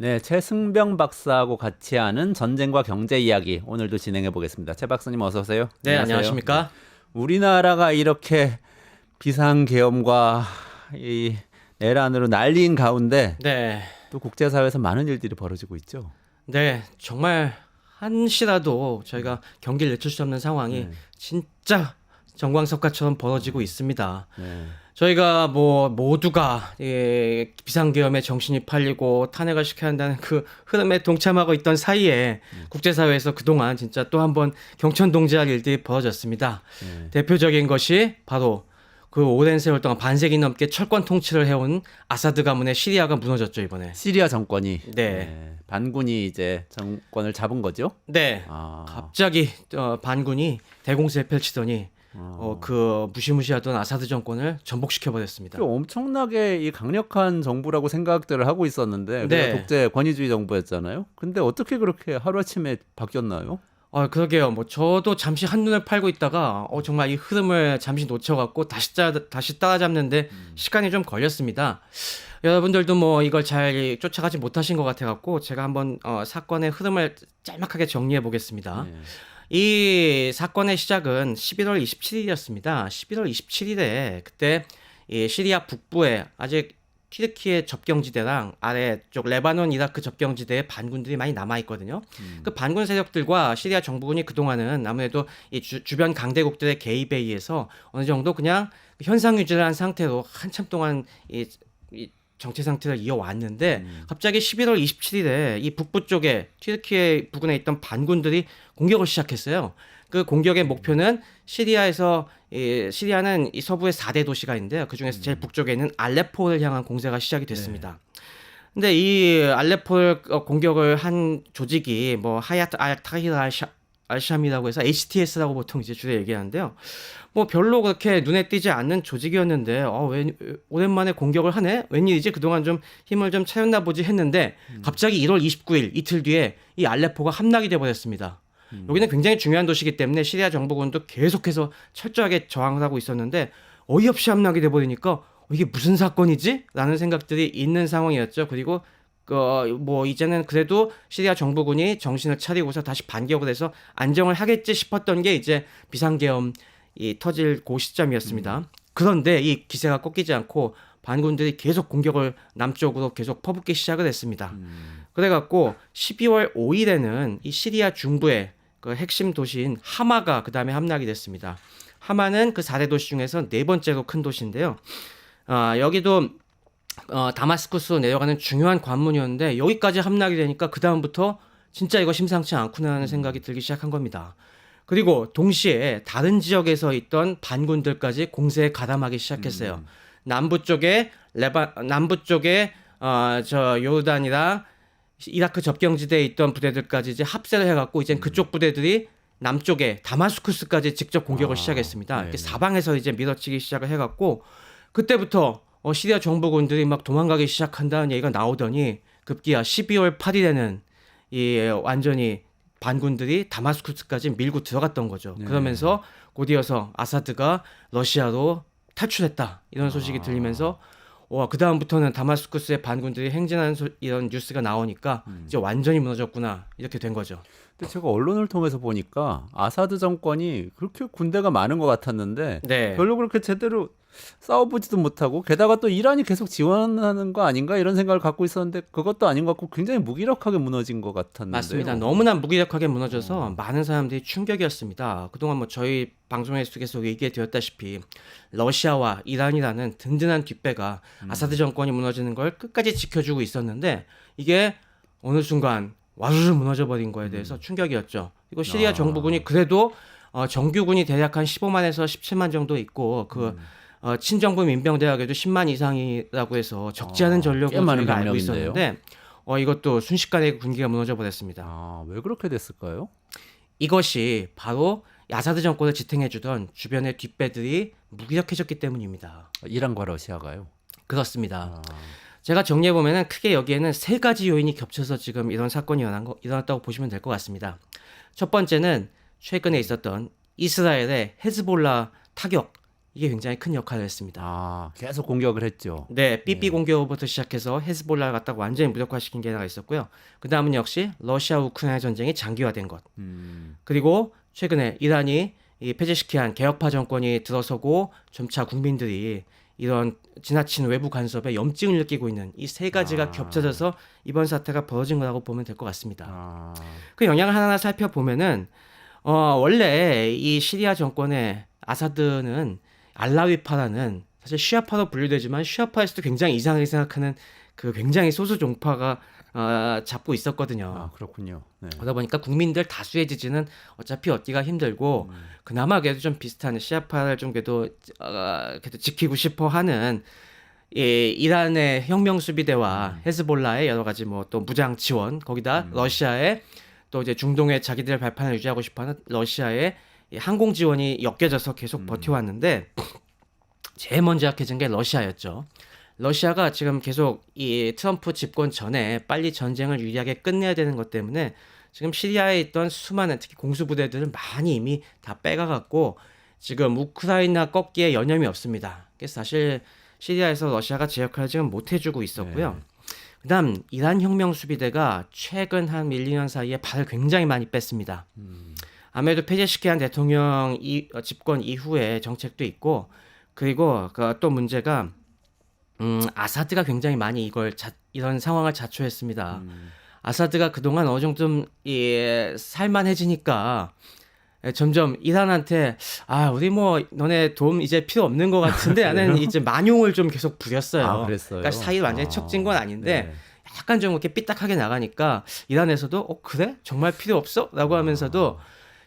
네, 최승병 박사하고 같이 하는 전쟁과 경제 이야기 오늘도 진행해 보겠습니다. 최 박사님 어서 오세요. 네, 안녕하십니까? 우리나라가 이렇게 비상계엄과 이 내란으로 난리인 가운데 네, 또 국제사회에서 많은 일들이 벌어지고 있죠. 네, 정말 한시라도 저희가 경기를 늦출 수 없는 상황이 진짜 정광석가처럼 벌어지고 있습니다. 네. 저희가 뭐 모두가 비상계엄에 정신이 팔리고 탄핵을 시켜야 한다는 그 흐름에 동참하고 있던 사이에 국제사회에서 그동안 진짜 또 한 번 경천동지할 일들이 벌어졌습니다. 대표적인 것이 바로 그 오랜 세월 동안 반세기 넘게 철권 통치를 해온 아사드 가문의 시리아가 무너졌죠, 이번에. 시리아 정권이 네. 반군이 이제 정권을 잡은 거죠. 네. 아, 갑자기 반군이 대공세를 펼치더니 그 무시무시하던 아사드 정권을 전복시켜 버렸습니다. 엄청나게 이 강력한 정부라고 생각들을 하고 있었는데 네. 독재 권위주의 정부였잖아요. 근데 어떻게 그렇게 하루아침에 바뀌었나요? 그러게요. 뭐 저도 잠시 한눈을 팔고 있다가 정말 이 흐름을 잠시 놓쳐갖고 다시 따라잡는데 시간이 좀 걸렸습니다. 여러분들도 뭐 이걸 잘 쫓아가지 못하신 것 같아갖고 제가 한번 사건의 흐름을 짤막하게 정리해 보겠습니다. 네. 이 사건의 시작은 11월 27일이었습니다. 11월 27일에 그때 이 시리아 북부에 아직 튀르키예 접경지대랑 아래쪽 레바논 이라크 접경지대에 반군들이 많이 남아있거든요. 그 반군 세력들과 시리아 정부군이 그동안은 아무래도 이 주변 강대국들의 개입에 의해서 어느 정도 그냥 현상 유지를 한 상태로 한참 동안 이 정체 상태를 이어왔는데 갑자기 11월 27일에 이 북부 쪽에 튀르키예 부근에 있던 반군들이 공격을 시작했어요. 그 공격의 목표는 시리아는 이 서부의 4대 도시가 있는데요. 그 중에서 제일 북쪽에 있는 알레포를 향한 공세가 시작이 됐습니다. 근데 이 알레포를 공격을 한 조직이 뭐 하야트 알-타히르 알샴이라고 해서 HTS라고 보통 이제 주로 얘기하는데요. 뭐 별로 그렇게 눈에 띄지 않는 조직이었는데 왜 오랜만에 공격을 하네? 웬일이지? 그동안 좀 힘을 좀 차렸나 보지 했는데 갑자기 1월 29일 이틀 뒤에 이 알레포가 함락이 돼 버렸습니다. 여기는 굉장히 중요한 도시이기 때문에 시리아 정부군도 계속해서 철저하게 저항을 하고 있었는데 어이없이 함락이 돼 버리니까 이게 무슨 사건이지? 라는 생각들이 있는 상황이었죠. 그리고 뭐 이제는 그래도 시리아 정부군이 정신을 차리고서 다시 반격을 해서 안정을 하겠지 싶었던 게 이제 비상계엄이 터질 그 시점이었습니다. 그런데 이 기세가 꺾이지 않고 반군들이 계속 공격을 남쪽으로 계속 퍼붓기 시작을 했습니다. 그래갖고 12월 5일에는 이 시리아 중부의 그 핵심 도시인 하마가 그 다음에 함락이 됐습니다. 하마는 그 4대 도시 중에서 네 번째로 큰 도시인데요. 여기도 다마스쿠스로 내려가는 중요한 관문이었는데 여기까지 함락이 되니까 그 다음부터 진짜 이거 심상치 않구나라는 생각이 들기 시작한 겁니다. 그리고 동시에 다른 지역에서 있던 반군들까지 공세에 가담하기 시작했어요. 남부 쪽에 저 요르단이랑 이라크 접경지대에 있던 부대들까지 이제 합세를 해갖고 이제 그쪽 부대들이 남쪽에 다마스쿠스까지 직접 공격을 시작했습니다. 이렇게 사방에서 이제 밀어치기 시작을 해갖고 그때부터 시리아 정부군들이 막 도망가기 시작한다는 얘기가 나오더니 급기야 12월 8일에는 완전히 반군들이 다마스쿠스까지 밀고 들어갔던 거죠. 그러면서 곧이어서 아사드가 러시아로 탈출했다 이런 소식이 들리면서 그 다음부터는 다마스쿠스의 반군들이 행진하는 이런 뉴스가 나오니까 이제 완전히 무너졌구나 이렇게 된 거죠. 근데 제가 언론을 통해서 보니까 아사드 정권이 그렇게 군대가 많은 것 같았는데 네. 별로 그렇게 제대로 싸워보지도 못하고 게다가 또 이란이 계속 지원하는 거 아닌가 이런 생각을 갖고 있었는데 그것도 아닌 것 같고 굉장히 무기력하게 무너진 것 같았는데요. 맞습니다. 너무나 무기력하게 무너져서 많은 사람들이 충격이었습니다. 그동안 뭐 저희 방송에 계속 얘기해 드렸다시피 러시아와 이란이라는 든든한 뒷배가 아사드 정권이 무너지는 걸 끝까지 지켜주고 있었는데 이게 어느 순간 와르르 무너져 버린 거에 대해서 충격이었죠. 그리고 시리아 정부군이 그래도 정규군이 대략 한 15만에서 17만 정도 있고 친정부 민병대학에도 10만 이상이라고 해서 적지 않은 전력으로 저희가 알고 있었는데 이것도 순식간에 군기가 무너져 버렸습니다. 왜 그렇게 됐을까요? 이것이 바로 아사드 정권을 지탱해주던 주변의 뒷배들이 무기력해졌기 때문입니다. 이란과 러시아가요? 그렇습니다. 제가 정리해보면 크게 여기에는 세 가지 요인이 겹쳐서 지금 이런 사건이 일어났다고 보시면 될 것 같습니다. 첫 번째는 최근에 있었던 이스라엘의 헤즈볼라 타격 이게 굉장히 큰 역할을 했습니다. 아, 계속 공격을 했죠. 네, 삐삐 공격부터 시작해서 헤즈볼라를 갖다가 완전히 무력화시킨 게 하나 있었고요. 그 다음은 역시 러시아 우크라이나 전쟁이 장기화된 것. 그리고 최근에 이란이 이 페제시키안 개혁파 정권이 들어서고 점차 국민들이 이런 지나친 외부 간섭에 염증을 느끼고 있는 이 세 가지가 아. 겹쳐져서 이번 사태가 벌어진 거라고 보면 될 것 같습니다. 아, 그 영향을 하나하나 살펴보면은 원래 이 시리아 정권의 아사드는 알라위파라는 사실 시아파로 분류되지만 시아파에서도 굉장히 이상하게 생각하는 그 굉장히 소수 종파가 잡고 있었거든요. 아, 그렇군요. 네. 그러다 보니까 국민들 다수의 지지는 어차피 얻기가 힘들고 그나마 그래도 좀 비슷한 시아파를 좀 그래도 지키고 싶어 하는 이 이란의 혁명 수비대와 헤즈볼라의 여러 가지 뭐 또 무장 지원 거기다 러시아의 또 이제 중동의 자기들의 발판을 유지하고 싶어하는 러시아의 이 항공 지원이 엮여져서 계속 버텨왔는데 제일 먼저 약해진 게 러시아였죠. 러시아가 지금 계속 이 트럼프 집권 전에 빨리 전쟁을 유리하게 끝내야 되는 것 때문에 지금 시리아에 있던 수많은 특히 공수부대들을 많이 이미 다 빼가갖고 지금 우크라이나 꺾기에 여념이 없습니다. 그래서 사실 시리아에서 러시아가 제 역할을 지금 못 해주고 있었고요. 그다음 이란 혁명 수비대가 최근 한 1, 2년 사이에 발을 굉장히 많이 뺐습니다. 아무래도 페제시키안 대통령 집권 이후의 정책도 있고 그리고 또 문제가 아사드가 굉장히 많이 이런 상황을 자초했습니다. 아사드가 그동안 어느 정도 좀 살만해지니까 점점 이란한테 우리 뭐 너네 도움 이제 필요 없는 것 같은데 나는 이제 만용을 좀 계속 부렸어요. 아, 그랬어요? 그러니까 사이 완전히 척진 건 아닌데 네. 약간 좀 이렇게 삐딱하게 나가니까 이란에서도 그래? 정말 필요 없어? 라고 하면서도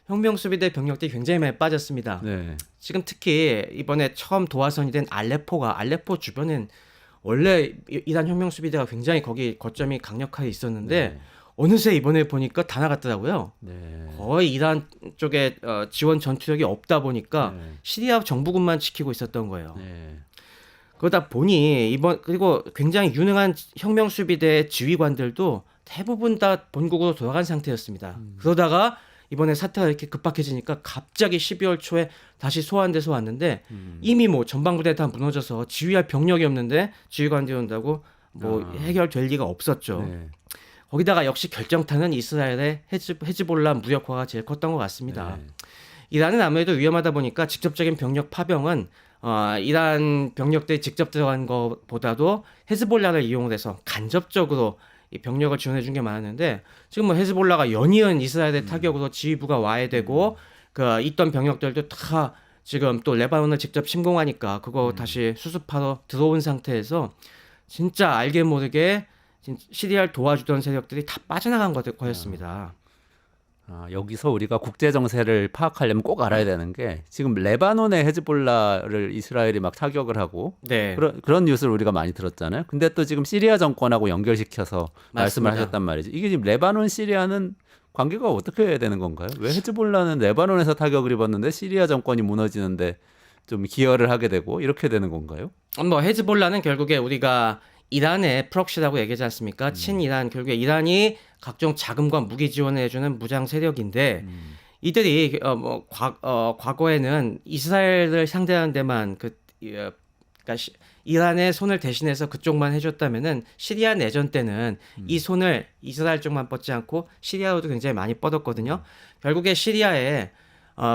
혁명 수비대 병력들이 굉장히 많이 빠졌습니다. 네. 지금 특히 이번에 처음 도화선이 된 알레포 주변엔 원래 이란 혁명 수비대가 굉장히 거기 거점이 강력하게 있었는데 어느새 이번에 보니까 다 나갔더라고요. 네. 거의 이란 쪽에 지원 전투력이 없다 보니까 네. 시리아 정부군만 지키고 있었던 거예요. 네. 그러다 보니 그리고 굉장히 유능한 혁명 수비대 지휘관들도 대부분 다 본국으로 돌아간 상태였습니다. 그러다가 이번에 사태가 이렇게 급박해지니까 갑자기 12월 초에 다시 소환돼서 왔는데 이미 뭐 전방부대 다 무너져서 지휘할 병력이 없는데 지휘관들이 온다고 뭐 해결될 리가 없었죠. 네. 거기다가 역시 결정타는 이스라엘의 헤즈볼라 무력화가 제일 컸던 것 같습니다. 네. 이란은 아무래도 위험하다 보니까 직접적인 병력 파병은 이란 병력들이 직접 들어간 것보다도 헤즈볼라를 이용을 해서 간접적으로 이 병력을 지원해 준 게 많았는데 지금 뭐 헤즈볼라가 연이은 이스라엘의 타격으로 지휘부가 와해되고 있던 병력들도 다 지금 또 레바논을 직접 침공하니까 그거 다시 수습하러 들어온 상태에서 진짜 알게 모르게 시리아를 도와주던 세력들이 다 빠져나간 거였습니다. 여기서 우리가 국제 정세를 파악하려면 꼭 알아야 되는 게 지금 레바논의 헤즈볼라를 이스라엘이 막 타격을 하고 네. 그런 뉴스를 우리가 많이 들었잖아요. 근데 또 지금 시리아 정권하고 연결시켜서 말씀을 맞습니다. 하셨단 말이죠. 이게 지금 레바논 시리아는 관계가 어떻게 해야 되는 건가요? 왜 헤즈볼라는 레바논에서 타격을 입었는데 시리아 정권이 무너지는데 좀 기여를 하게 되고 이렇게 되는 건가요? 뭐 헤즈볼라는 결국에 우리가 이란의 프록시라고 얘기하지 않습니까? 친이란 결국에 이란이 각종 자금과 무기 지원을 해주는 무장 세력인데 이들이 과거에는 이스라엘을 상대하는 데만 그러니까 이란의 손을 대신해서 그쪽만 해줬다면은 시리아 내전 때는 이 손을 이스라엘 쪽만 뻗지 않고 시리아로도 굉장히 많이 뻗었거든요. 결국에 시리아에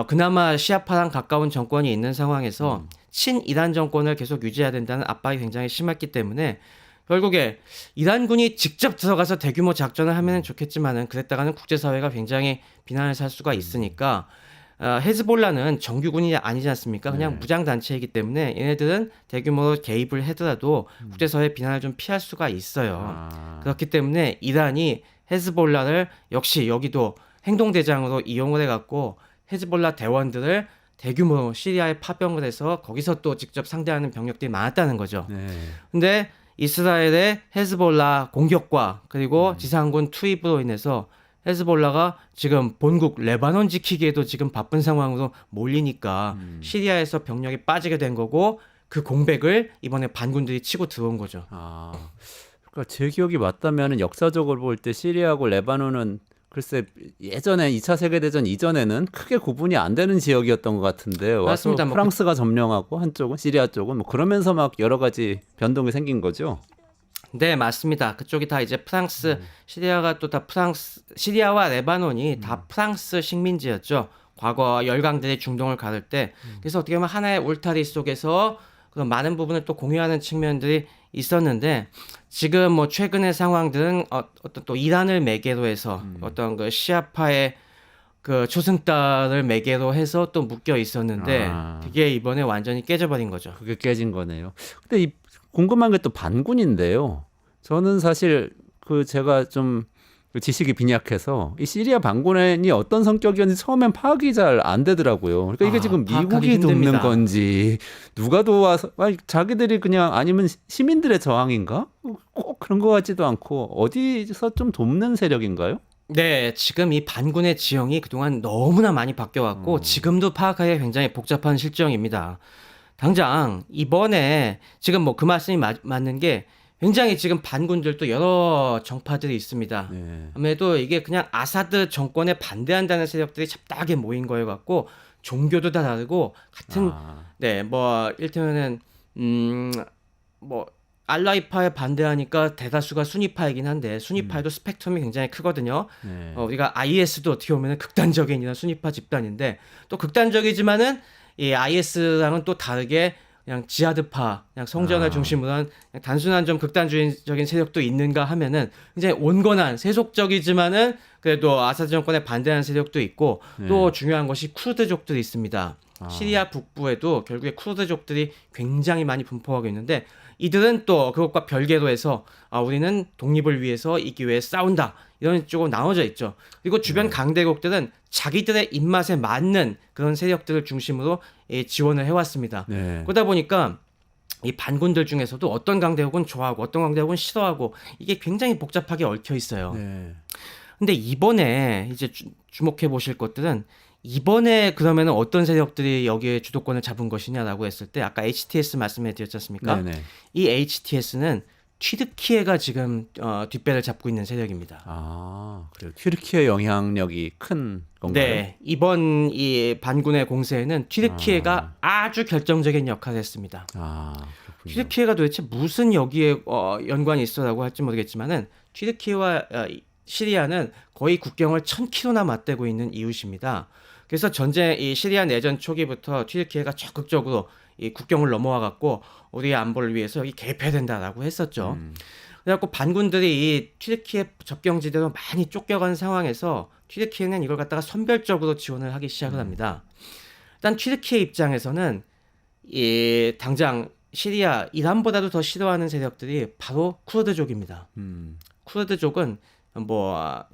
그나마 시아파랑 가까운 정권이 있는 상황에서 친이란 정권을 계속 유지해야 된다는 압박이 굉장히 심했기 때문에 결국에 이란군이 직접 들어가서 대규모 작전을 하면 좋겠지만은 그랬다가는 국제사회가 굉장히 비난을 살 수가 있으니까 헤즈볼라는 정규군이 아니지 않습니까? 그냥 무장단체이기 때문에 얘네들은 대규모로 개입을 하더라도 국제사회 비난을 좀 피할 수가 있어요. 그렇기 때문에 이란이 헤즈볼라를 역시 여기도 행동대장으로 이용을 해갖고 헤즈볼라 대원들을 대규모로 시리아에 파병을 해서 거기서 또 직접 상대하는 병력들이 많았다는 거죠. 네. 근데 이스라엘의 헤즈볼라 공격과 그리고 지상군 투입으로 인해서 헤즈볼라가 지금 본국 레바논 지키기에도 지금 바쁜 상황으로 몰리니까 시리아에서 병력이 빠지게 된 거고 그 공백을 이번에 반군들이 치고 들어온 거죠. 그러니까 제 기억이 맞다면 역사적으로 볼 때 시리아하고 레바논은 글쎄 예전에 2차 세계대전 이전에는 크게 구분이 안 되는 지역이었던 것 같은데 와서 맞습니다. 뭐 프랑스가 점령하고 한쪽은 시리아 쪽은 뭐 그러면서 막 여러 가지 변동이 생긴 거죠. 네, 맞습니다. 그쪽이 다 이제 프랑스, 시리아가 또 다 프랑스, 시리아와 레바논이 다 프랑스 식민지였죠. 과거 열강들이 중동을 가를 때. 그래서 어떻게 보면 하나의 울타리 속에서 그런 많은 부분을 또 공유하는 측면들이 있었는데 지금 뭐 최근의 상황들은 어떤 또 이란을 매개로 해서 어떤 그 시아파의 그 초승달을 매개로 해서 또 묶여 있었는데 아. 그게 이번에 완전히 깨져버린 거죠. 그게 깨진 거네요. 근데 이 궁금한 게 또 반군인데요. 저는 사실 그 제가 좀그 지식이 빈약해서 이 시리아 반군이 어떤 성격이었는지 처음엔 파악이 잘 안 되더라고요. 그러니까 이게 지금 파악하기 미국이 돕는 힘듭니다. 건지 누가 도와서 아니, 자기들이 그냥 아니면 시민들의 저항인가? 꼭 그런 것 같지도 않고 어디서 좀 돕는 세력인가요? 네, 지금 이 반군의 지형이 그동안 너무나 많이 바뀌어왔고 지금도 파악하기가 굉장히 복잡한 실정입니다. 당장 이번에 지금 뭐 그 말씀이 맞는 게 굉장히 지금 반군들도 여러 정파들이 있습니다. 네. 아무래도 이게 그냥 아사드 정권에 반대한다는 세력들이 잡다하게 모인 거여 갖고 종교도 다 다르고 같은 아, 네, 뭐 이를테면은 뭐 알라이파에 반대하니까 대다수가 수니파이긴 한데 수니파에도 스펙트럼이 굉장히 크거든요. 네. 우리가 IS도 어떻게 보면 극단적인 이런 수니파 집단인데 또 극단적이지만은 이 IS랑은 또 다르게 그냥 지하드파, 그냥 성전을 중심으로 한 그냥 단순한 좀 극단주의적인 세력도 있는가 하면은 굉장히 온건한 세속적이지만은 그래도 아사드 정권에 반대하는 세력도 있고 또 중요한 것이 쿠르드족들이 있습니다. 시리아 북부에도 결국에 쿠르드족들이 굉장히 많이 분포하고 있는데 이들은 또 그것과 별개로 해서 우리는 독립을 위해서 이 기회에 싸운다 이런 쪽으로 나눠져 있죠. 그리고 주변 강대국들은 자기들의 입맛에 맞는 그런 세력들을 중심으로 지원을 해왔습니다. 네. 그러다 보니까 이 반군들 중에서도 어떤 강대국은 좋아하고 어떤 강대국은 싫어하고 이게 굉장히 복잡하게 얽혀 있어요. 네. 근데 이번에 이제 주목해 보실 것들은 이번에 그러면은 어떤 세력들이 여기에 주도권을 잡은 것이냐라고 했을 때 아까 HTS 말씀해 드렸지 않습니까? 네네. 이 HTS는 튀르키예가 지금 뒷배를 잡고 있는 세력입니다. 아, 그래요. 튀르키예 영향력이 큰 건가요? 네, 이번 이 반군의 공세에는 튀르키예가 아주 결정적인 역할을 했습니다. 아, 그렇군요. 튀르키예가 도대체 무슨 여기에 연관이 있어라고 할지 모르겠지만은 튀르키예와 시리아는 거의 국경을 1000km나 맞대고 있는 이웃입니다. 그래서 이 시리아 내전 초기부터 튀르키예가 적극적으로 이 국경을 넘어와 갖고 우리의 안보를 위해서 여기 개입해야 된다라고 했었죠. 그래갖고 반군들이 이 튀르키예 접경지대로 많이 쫓겨간 상황에서 튀르키예는 이걸 갖다가 선별적으로 지원을 하기 시작을 합니다. 일단 튀르키예 입장에서는 이 당장 시리아, 이란보다도 더 싫어하는 세력들이 바로 쿠르드족입니다. 쿠르드족은 뭐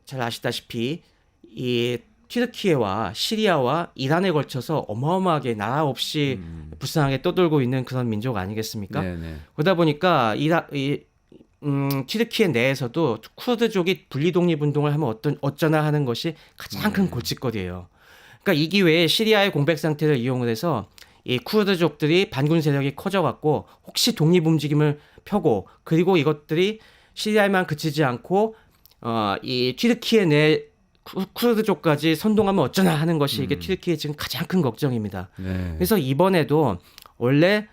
잘 아시다시피 이 튀르키예와 시리아와 이란에 걸쳐서 어마어마하게 나라 없이 불쌍하게 떠돌고 있는 그런 민족 아니겠습니까? 네네. 그러다 보니까 튀르키예 내에서도 쿠르드족이 분리독립운동을 하면 어쩌나 하는 것이 가장 큰 골칫거리예요. 그러니까 이 기회에 시리아의 공백 상태를 이용을 해서 이 쿠르드족들이 반군 세력이 커져갖고 혹시 독립 움직임을 펴고 그리고 이것들이 시리아에만 그치지 않고 이 튀르키예 내 쿠르드족까지 선동하면 어쩌나 하는 것이 이게 튀르키예 지금 가장 큰 걱정입니다. 네. 그래서 이번에도 원래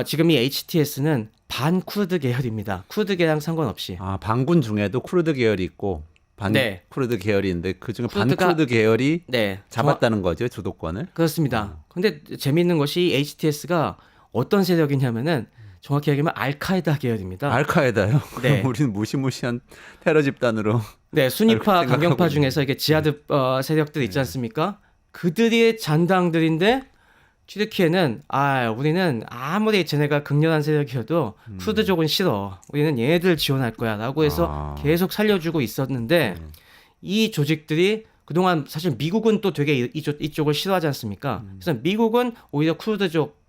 지금 이 HTS는 반쿠르드 계열입니다. 쿠르드 계열랑 상관없이. 아, 반군 중에도 쿠르드 계열이 있고 반 네. 쿠르드 계열인데 그중에 쿠르드가- 반쿠르드 계열이 네. 잡았다는 거죠, 주도권을. 그렇습니다. 근데 재미있는 것이 HTS가 어떤 세력이냐면은 정확히 얘기하면 알카에다 계열입니다. 알카에다요? 네. 그럼 우리는 무시무시한 테러 집단으로. 네, 수니파, 알고 강경파 생각하고 중에서 이게 지하드 세력들 있지 않습니까? 그들의 잔당들인데 튀르키예는 우리는 아무리 쟤네가 극렬한 세력이어도 쿠르드족은 싫어. 우리는 얘네들 지원할 거야라고 해서 계속 살려주고 있었는데 이 조직들이 그동안 사실 미국은 또 되게 이쪽을 싫어하지 않습니까? 그래서 미국은 오히려 쿠르드족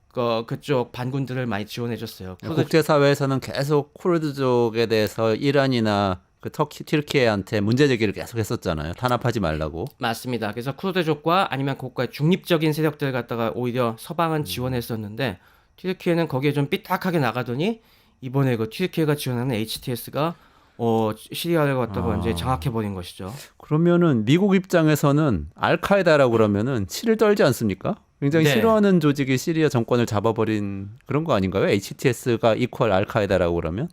그쪽 반군들을 많이 지원해줬어요. 국제사회에서는 계속 쿠르드족에 대해서 이란이나 그 튀르키예한테 문제 제기를 계속 했었잖아요. 탄압하지 말라고. 맞습니다. 그래서 쿠르드족과 아니면 그것과 중립적인 세력들 갖다가 오히려 서방은 지원했었는데 튀르키예는 거기에 좀 삐딱하게 나가더니 이번에 그 튀르키예가 지원하는 HTS가 시리아를 갖다가 아. 이제 장악해 버린 것이죠. 그러면은 미국 입장에서는 알카에다라고 그러면은 치를 떨지 않습니까? 굉장히 네. 싫어하는 조직이 시리아 정권을 잡아버린 그런 거 아닌가요? HTS가 이퀄 알카에다라고 그러면?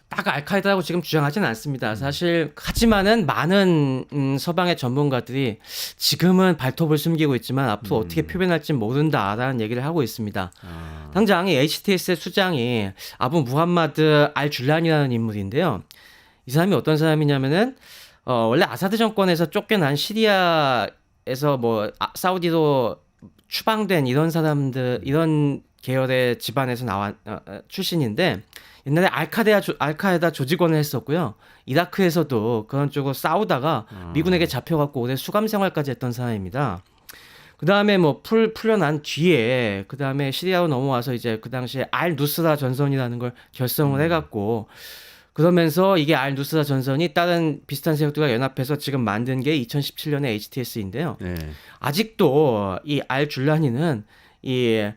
딱 알카에다라고 지금 주장하지는 않습니다. 사실 하지만은 많은 서방의 전문가들이 지금은 발톱을 숨기고 있지만 앞으로 어떻게 표현할지 모른다라는 얘기를 하고 있습니다. 당장 이 HTS의 수장이 아부 무함마드 알 줄란이라는 인물인데요. 이 사람이 어떤 사람이냐면은 원래 아사드 정권에서 쫓겨난 시리아에서 뭐 사우디로 추방된 이런 사람들 이런 계열의 집안에서 출신인데 옛날에 알카에다 조직원을 했었고요. 이라크에서도 그런 쪽으로 싸우다가 미군에게 잡혀갖고 오래 수감 생활까지 했던 사람입니다. 그 다음에 뭐 풀려난 뒤에 그 다음에 시리아로 넘어와서 이제 그 당시에 알 누스라 전선이라는 걸 결성을 해갖고 그러면서 이게 알 누스라 전선이 다른 비슷한 세력들과 연합해서 지금 만든 게 2017년에 HTS인데요. 네. 아직도 이 알 줄라니는 이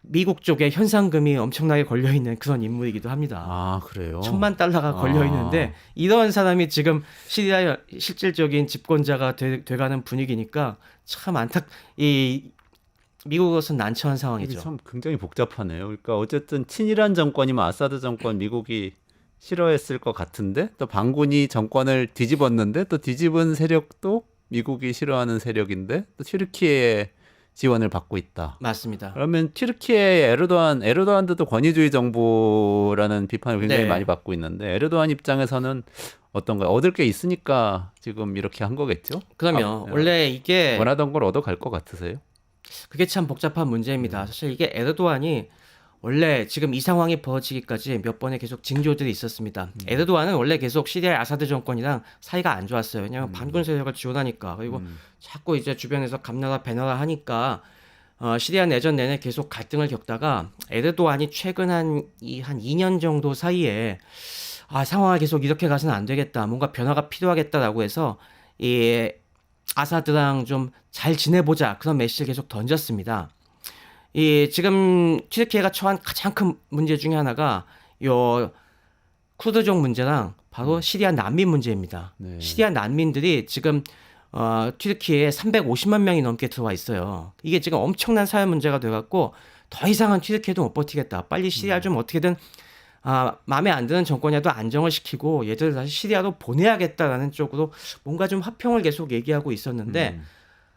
미국 쪽에 현상금이 엄청나게 걸려 있는 그런 인물이기도 합니다. 아 그래요? $10,000,000가 걸려 있는데 이런 사람이 지금 시리아의 실질적인 집권자가 돼가는 분위기니까 참 이 미국으로서는 난처한 이게 상황이죠. 참 굉장히 복잡하네요. 그러니까 어쨌든 친이란 정권이면 아사드 정권 미국이 싫어했을 것 같은데 또 반군이 정권을 뒤집었는데 또 뒤집은 세력도 미국이 싫어하는 세력인데 또 튀르키예의 지원을 받고 있다. 맞습니다. 그러면 튀르키예의 에르도안도 권위주의 정부라는 비판을 굉장히 네. 많이 받고 있는데 에르도안 입장에서는 어떤가요? 얻을 게 있으니까 지금 이렇게 한 거겠죠? 그러면 원래 이게 원하던 걸 얻어갈 것 같으세요? 그게 참 복잡한 문제입니다. 사실 이게 에르도안이 원래 지금 이 상황이 벌어지기까지 몇 번의 계속 징조들이 있었습니다. 에르도안은 원래 계속 시리아의 아사드 정권이랑 사이가 안 좋았어요. 왜냐하면 반군 세력을 지원하니까. 그리고 자꾸 이제 주변에서 감나라 배나라 하니까 시리아 내전 내내 계속 갈등을 겪다가 에르도안이 최근 한 2년 정도 사이에 상황이 계속 이렇게 가서는 안 되겠다. 뭔가 변화가 필요하겠다라고 해서 이 아사드랑 좀 잘 지내보자. 그런 메시지를 계속 던졌습니다. 이 지금 튀르키예가 처한 가장 큰 문제 중에 하나가 요 쿠르드족 문제랑 바로 시리아 난민 문제입니다. 네. 시리아 난민들이 지금 튀르키예에 350만 명이 넘게 들어와 있어요. 이게 지금 엄청난 사회 문제가 돼갖고 더 이상은 튀르키예도 못 버티겠다. 빨리 시리아 좀 어떻게든 마음에 안 드는 정권이라도 안정을 시키고 얘들을 다시 시리아로 보내야겠다라는 쪽으로 뭔가 좀 화평을 계속 얘기하고 있었는데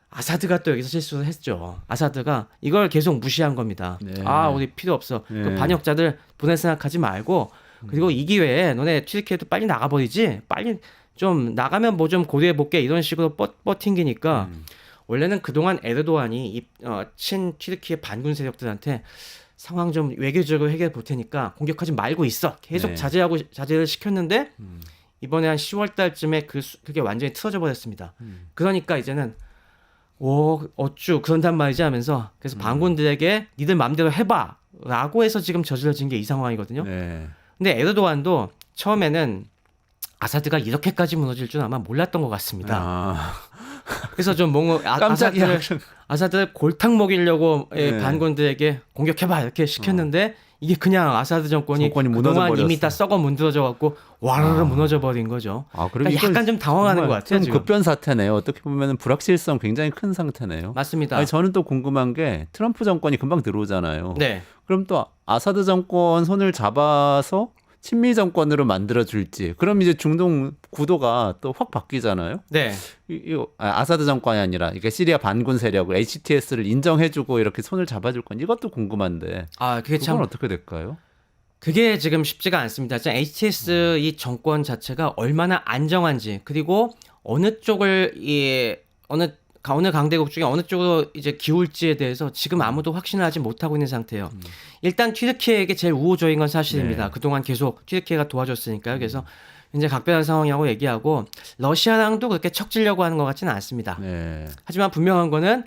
아사드가 또 여기서 실수를 했죠. 아사드가 이걸 계속 무시한 겁니다. 네. 우리 필요 없어. 네. 그 반역자들 보낼 생각하지 말고 그리고 이 기회에 너네 튀르키예도 빨리 나가버리지. 빨리 좀 나가면 뭐 좀 고려해볼게. 이런 식으로 뻗팅기니까 원래는 그동안 에르도안이 친 튀르키예 반군 세력들한테 상황 좀 외교적으로 해결해 볼 테니까 공격하지 말고 있어. 계속 네. 자제를 시켰는데 이번에 한 10월 달쯤에 그게 완전히 틀어져 버렸습니다. 그러니까 이제는 어쭈 그런단 말이지 하면서 그래서 반군들에게 니들 마음대로 해봐 라고 해서 지금 저질러진 게 이 상황이거든요. 네. 근데 에르도안도 처음에는 아사드가 이렇게까지 무너질 줄 아마 몰랐던 것 같습니다. 그래서 좀 뭔가 깜짝이야. 아사드를 골탕 먹이려고 네. 반군들에게 공격해봐 이렇게 시켰는데 이게 그냥 아사드 정권이 그동안 무너져버렸어. 이미 다 썩어 문드러져 갖고 와르르 무너져 버린 거죠. 그러니까 약간 좀 당황하는 것 같아요. 좀 지금. 급변 사태네요. 어떻게 보면 불확실성 굉장히 큰 상태네요. 맞습니다. 아니, 저는 또 궁금한 게 트럼프 정권이 금방 들어오잖아요. 네. 그럼 또 아사드 정권 손을 잡아서 친미 정권으로 만들어 줄지. 그럼 이제 중동 구도가 또 확 바뀌잖아요. 네. 아사드 정권이 아니라 그러니까 시리아 반군 세력을 HTS를 인정해주고 이렇게 손을 잡아줄 건 이것도 궁금한데. 그게 그건 참 어떻게 될까요? 그게 지금 쉽지가 않습니다. HTS 이 정권 자체가 얼마나 안정한지 그리고 어느 쪽을 어느 강대국 중에 어느 쪽으로 이제 기울지에 대해서 지금 아무도 확신을 하지 못하고 있는 상태예요. 일단 튀르키예에게 제일 우호적인 건 사실입니다. 네. 그동안 계속 튀르키예가 도와줬으니까요. 그래서 이제 각별한 상황이라고 얘기하고 러시아랑도 그렇게 척지려고 하는 것 같지는 않습니다. 네. 하지만 분명한 거는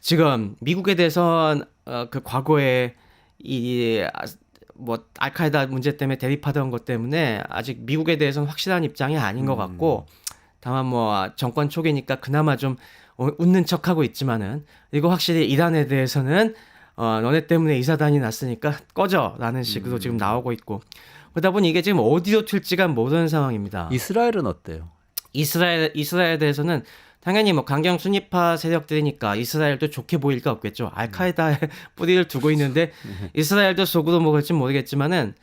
지금 미국에 대해선 그 과거에 알카에다 문제 때문에 대립하던 것 때문에 아직 미국에 대해서는 확실한 입장이 아닌 것 같고 다만 정권 초기니까 그나마 좀 웃는 척하고 있지만은 그리고 확실히 이란에 대해서는 너네 때문에 이 사단이 났으니까 꺼져라는 식으로 지금 나오고 있고 그러다 보니 이게 지금 어디로 튈지가 모르는 상황입니다. 이스라엘은 어때요? 이스라엘에 대해서는 당연히 뭐 강경 순위파 세력들이니까 이스라엘도 좋게 보일 거 없겠죠. 알카에다에 뿌리를 두고 있는데 이스라엘도 속으로 먹을지 모르겠지만은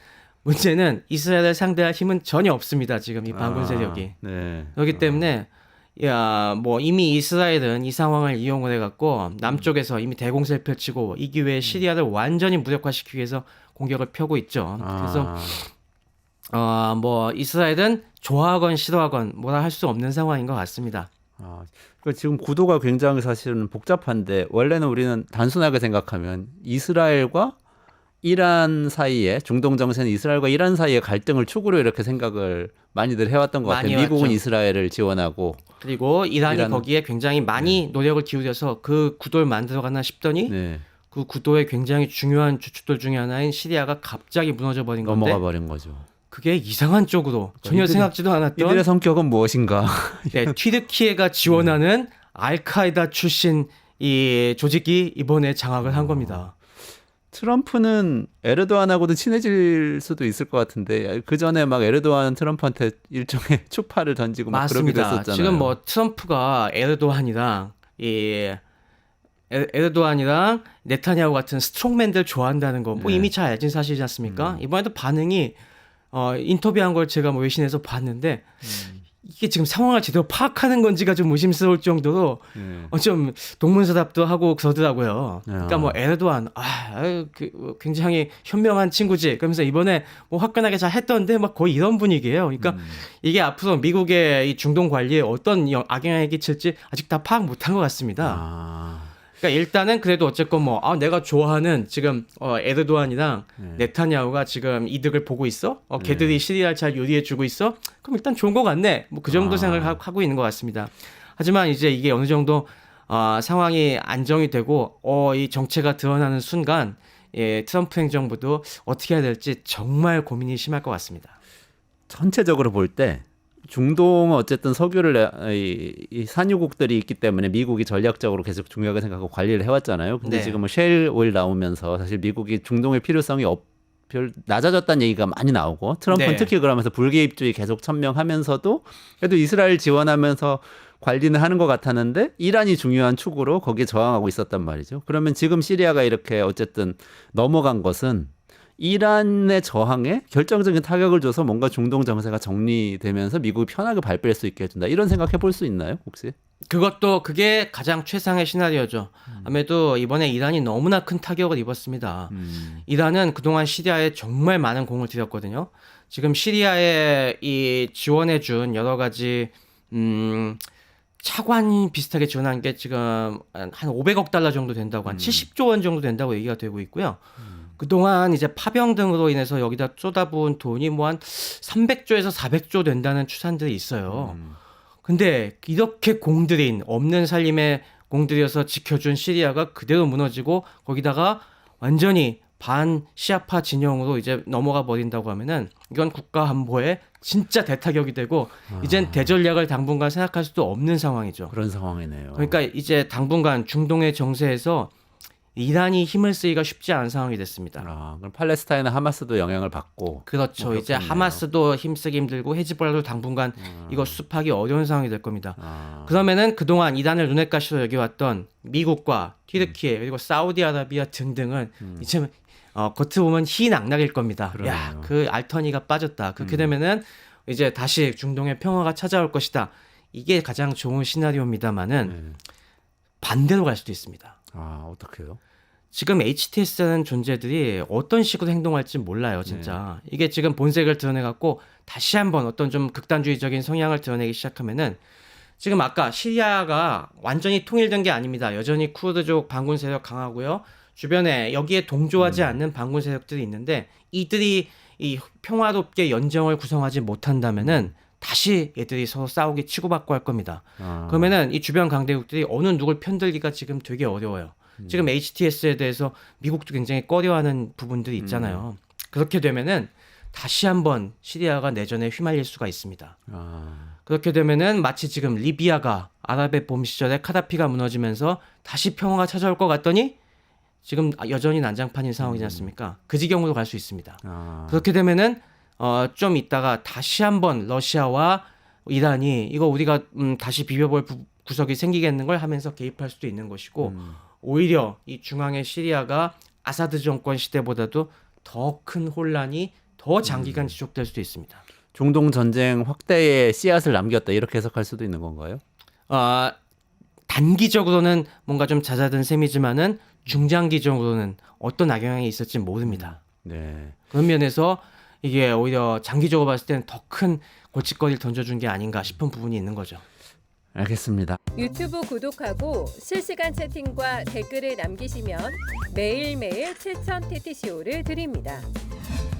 문제는 이스라엘을 상대할 힘은 전혀 없습니다. 지금 이 반군 세력이. 네. 그렇기 때문에 뭐 이미 이스라엘은 이 상황을 이용을 해갖고 남쪽에서 이미 대공세를 펼치고 이 기회에 시리아를 완전히 무력화시키기 위해서 공격을 펴고 있죠. 그래서 뭐 이스라엘은 좋아하건 싫어하건 뭐라 할 수 없는 상황인 것 같습니다. 그러니까 지금 구도가 굉장히 사실은 복잡한데 원래는 우리는 단순하게 생각하면 이스라엘과 이란 사이에 중동 정세는 이스라엘과 이란 사이의 갈등을 축으로 이렇게 생각을 많이들 해왔던 것 같아요. 미국은 해왔죠. 이스라엘을 지원하고 그리고 이란이 거기에 굉장히 많이 노력을 기울여서 그 구도를 만들어가나 싶더니 네, 그 구도의 굉장히 중요한 주축들 중에 하나인 시리아가 갑자기 무너져 버린 건데 넘어가 버린 거죠. 그게 이상한 쪽으로 전혀 생각지도 않았던 이들의 성격은 무엇인가? 네, 튀르키예가 지원하는 알카에다 출신 이 조직이 이번에 장악을 한 겁니다. 트럼프는 에르도안하고도 친해질 수도 있을 것 같은데 그 전에 막 에르도안 트럼프한테 일종의 추파를 던지고 막 그러기도 맞습니다. 했었잖아요. 지금 뭐 트럼프가 에르도안이랑 에르도안이랑 네타냐후 같은 스트롱맨들 좋아한다는 거 뭐 네. 이미 잘 알진 사실이지 않습니까? 이번에도 반응이 인터뷰한 걸 제가 뭐 외신에서 봤는데 이게 지금 상황을 제대로 파악하는 건지가 좀 의심스러울 정도로 좀 동문서답도 하고 그러더라고요. 그러니까 뭐 에르도안 굉장히 현명한 친구지. 그러면서 이번에 뭐 화끈하게 잘 했던데 막 거의 이런 분위기예요. 그러니까 이게 앞으로 미국의 이 중동 관리에 어떤 악영향을 끼칠지 아직 다 파악 못한 것 같습니다. 그러니까 일단은 그래도 어쨌건 뭐 내가 좋아하는 지금 에르도안이랑 네타냐후가 지금 이득을 보고 있어. 걔들이 시리아를 잘 요리해주고 있어. 그럼 일단 좋은 것 같네. 뭐 그 정도 생각을 하고 있는 것 같습니다. 하지만 이제 이게 어느 정도 상황이 안정이 되고 이 정체가 드러나는 순간 트럼프 행정부도 어떻게 해야 될지 정말 고민이 심할 것 같습니다. 전체적으로 볼 때 중동은 어쨌든 석유를 이 산유국들이 있기 때문에 미국이 전략적으로 계속 중요하게 생각하고 관리를 해왔잖아요. 근데 네. 지금 뭐 셰일 오일 나오면서 사실 미국이 중동의 필요성이 별 낮아졌다는 얘기가 많이 나오고 트럼프는 네. 특히 그러면서 불개입주의 계속 천명하면서도 그래도 이스라엘 지원하면서 관리는 하는 것 같았는데 이란이 중요한 축으로 거기에 저항하고 있었단 말이죠. 그러면 지금 시리아가 이렇게 어쨌든 넘어간 것은 이란의 저항에 결정적인 타격을 줘서 뭔가 중동 정세가 정리되면서 미국이 편하게 발표할 수 있게 해준다. 이런 생각해 볼 수 있나요, 혹시? 그게 가장 최상의 시나리오죠. 아무래도 이번에 이란이 너무나 큰 타격을 입었습니다. 이란은 그동안 시리아에 정말 많은 공을 들였거든요. 지금 시리아에 이 지원해준 여러 가지 차관 비슷하게 지원한 게 지금 한 500억 달러 정도 된다고 한 70조 원 정도 된다고 얘기가 되고 있고요. 그동안 이제 파병 등으로 인해서 여기다 쏟아부은 돈이 뭐 한 300조에서 400조 된다는 추산들이 있어요. 근데 이렇게 공들인 없는 살림에 공들여서 지켜준 시리아가 그대로 무너지고 거기다가 완전히 반시아파 진영으로 이제 넘어가 버린다고 하면은 이건 국가 안보에 진짜 대타격이 되고 이젠 대전략을 당분간 생각할 수도 없는 상황이죠. 그런 상황이네요. 그러니까 이제 당분간 중동의 정세에서 이란이 힘을 쓰기가 쉽지 않은 상황이 됐습니다. 그럼 팔레스타인은 하마스도 영향을 받고. 그렇죠. 뭐 이제 그렇겠네요. 하마스도 힘쓰기 힘들고 헤즈볼라도 당분간 이거 수습하기 어려운 상황이 될 겁니다. 그러면은 그동안 이란을 눈엣 가시로 여겨왔던 미국과 튀르키예 그리고 사우디아라비아 등등은 이제 겉으로 보면 희낙낙일 겁니다. 그러네요. 야, 그 알터니가 빠졌다. 그렇게 되면은 이제 다시 중동의 평화가 찾아올 것이다. 이게 가장 좋은 시나리오입니다만은 반대로 갈 수도 있습니다. 어떡해요? 지금 HTS라는 존재들이 어떤 식으로 행동할지 몰라요, 진짜. 이게 지금 본색을 드러내갖고 다시 한번 어떤 좀 극단주의적인 성향을 드러내기 시작하면은 지금 아까 시리아가 완전히 통일된 게 아닙니다. 여전히 쿠르드족 반군 세력 강하고요. 주변에 여기에 동조하지 않는 반군 세력들이 있는데 이들이 이 평화롭게 연정을 구성하지 못한다면은 다시 얘들이 서로 싸우기 치고받고 할 겁니다. 그러면은 이 주변 강대국들이 어느 누굴 편들기가 지금 되게 어려워요. 지금 HTS에 대해서 미국도 굉장히 꺼려하는 부분들이 있잖아요. 그렇게 되면은 다시 한번 시리아가 내전에 휘말릴 수가 있습니다. 그렇게 되면은 마치 지금 리비아가 아랍의 봄 시절에 카다피가 무너지면서 다시 평화가 찾아올 것 같더니 지금 여전히 난장판인 상황이지 않습니까? 그 지경으로 갈 수 있습니다. 그렇게 되면은 좀 있다가 다시 한번 러시아와 이란이 이거 우리가 다시 비벼볼 구석이 생기겠는 걸 하면서 개입할 수도 있는 것이고 오히려 이 중앙의 시리아가 아사드 정권 시대보다도 더 큰 혼란이 더 장기간 지속될 수도 있습니다. 중동 전쟁 확대의 씨앗을 남겼다 이렇게 해석할 수도 있는 건가요? 단기적으로는 뭔가 좀 잦아든 셈이지만은 중장기적으로는 어떤 악영향이 있을지 모릅니다. 네. 그런 면에서 이게 오히려 장기적으로 봤을 때는 더 큰 골칫거리를 던져준 게 아닌가 싶은 부분이 있는 거죠. 알겠습니다. 유튜브 구독하고 실시간 채팅과 댓글을 남기시면 매일매일 7천 TTCO를 드립니다.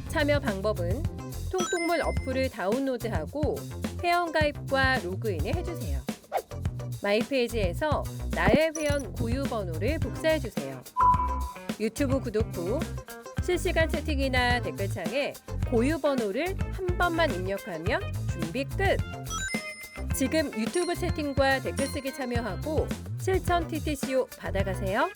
참여 방법은 통통물 어플을 다운로드하고 회원가입과 로그인을 해주세요. 마이페이지에서 나의 회원 고유 번호를 복사해주세요. 유튜브 구독 후 실시간 채팅이나 댓글창에 고유 번호를 한 번만 입력하면 준비 끝! 지금 유튜브 채팅과 댓글 쓰기 참여하고 실천 TTCO 받아가세요.